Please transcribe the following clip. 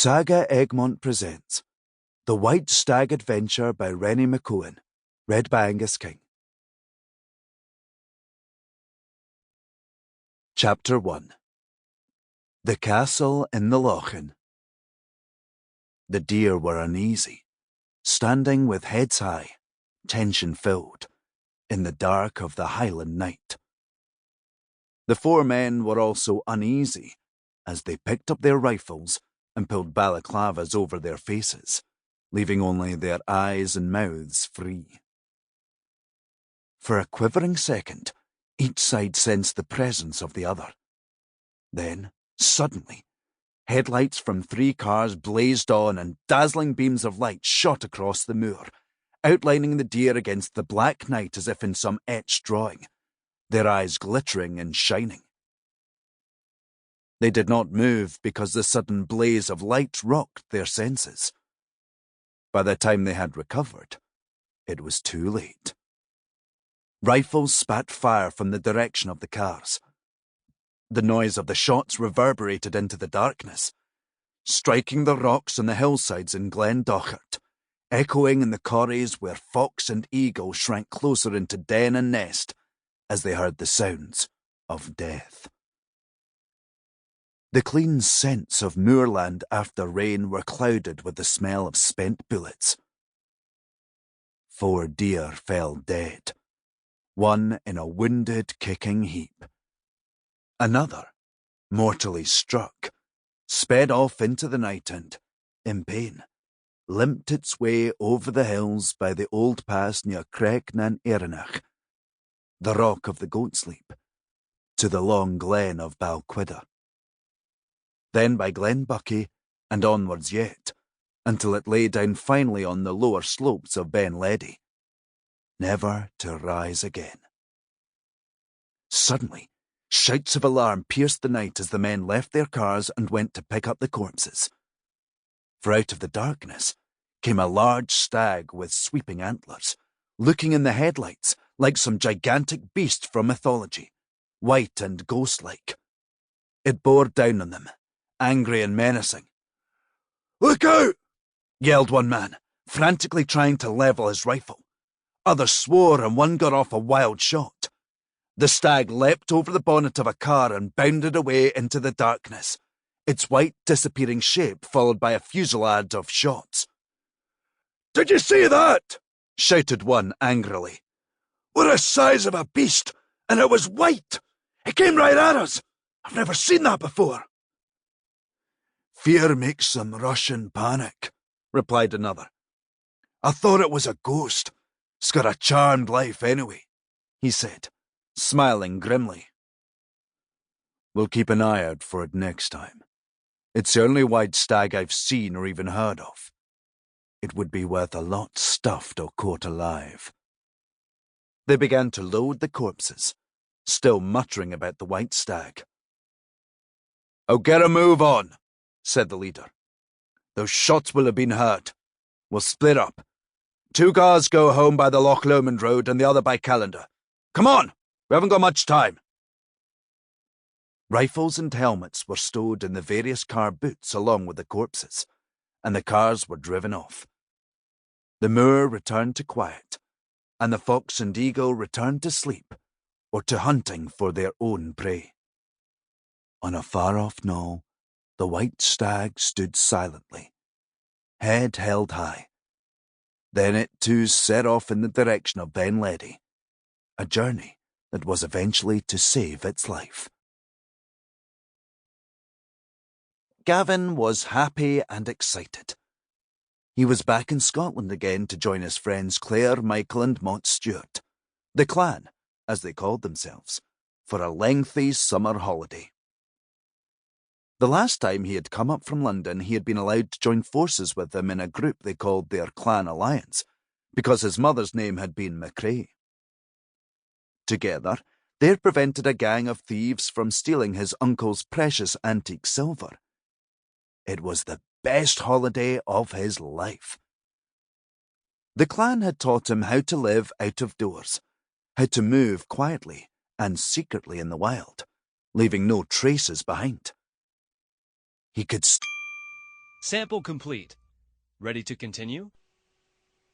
SAGA Egmont presents The White Stag Adventure by Rennie Mcowan, read by Angus King. Chapter 1. The Castle in the Lochan. The deer were uneasy, standing with heads high, tension-filled, in the dark of the Highland night. The four men were also uneasy as they picked up their rifles and pulled balaclavas over their faces, leaving only their eyes and mouths free. For a quivering second, each side sensed the presence of the other. Then, suddenly, headlights from 3 cars blazed on and dazzling beams of light shot across the moor, outlining the deer against the black night as if in some etched drawing, their eyes glittering and shining. They did not move because the sudden blaze of light rocked their senses. By the time they had recovered, it was too late. Rifles spat fire from the direction of the cars. The noise of the shots reverberated into the darkness, striking the rocks on the hillsides in Glen Dochart, echoing in the corries where fox and eagle shrank closer into den and nest as they heard the sounds of death. The clean scents of moorland after rain were clouded with the smell of spent bullets. 4 deer fell dead, one in a wounded, kicking heap. Another, mortally struck, sped off into the night and, in pain, limped its way over the hills by the old pass near Creg nan Erenach, the rock of the Goatsleep, to the long glen of Balquidder. Then by Glen Buckie, and onwards yet, until it lay down finally on the lower slopes of Ben Ledi, never to rise again. Suddenly, shouts of alarm pierced the night as the men left their cars and went to pick up the corpses. For out of the darkness came a large stag with sweeping antlers, looking in the headlights like some gigantic beast from mythology, white and ghost-like. It bore down on them, angry and menacing. "Look out!" yelled one man, frantically trying to level his rifle. Others swore and one got off a wild shot. The stag leapt over the bonnet of a car and bounded away into the darkness, its white disappearing shape followed by a fusillade of shots. "Did you see that?" shouted one angrily. "What a size of a beast! And it was white! It came right at us! I've never seen that before." "Fear makes them rush and panic," replied another. "I thought it was a ghost. It's got a charmed life anyway," he said, smiling grimly. "We'll keep an eye out for it next time. It's the only white stag I've seen or even heard of. It would be worth a lot stuffed or caught alive." They began to load the corpses, still muttering about the white stag. "Oh, get a move on," said the leader. "Those shots will have been heard. We'll split up. 2 cars go home by the Loch Lomond Road and the other by Callander. Come on, we haven't got much time." Rifles and helmets were stowed in the various car boots along with the corpses, and the cars were driven off. The moor returned to quiet, and the fox and eagle returned to sleep or to hunting for their own prey. On a far-off knoll, the white stag stood silently, head held high. Then it too set off in the direction of Ben Ledi, a journey that was eventually to save its life. Gavin was happy and excited. He was back in Scotland again to join his friends Clare, Michael and Mont Stewart, the clan, as they called themselves, for a lengthy summer holiday. The last time he had come up from London, he had been allowed to join forces with them in a group they called their Clan Alliance, because his mother's name had been McCrae. Together, they had prevented a gang of thieves from stealing his uncle's precious antique silver. It was the best holiday of his life. The clan had taught him how to live out of doors, how to move quietly and secretly in the wild, leaving no traces behind. He could Sample complete. Ready to continue?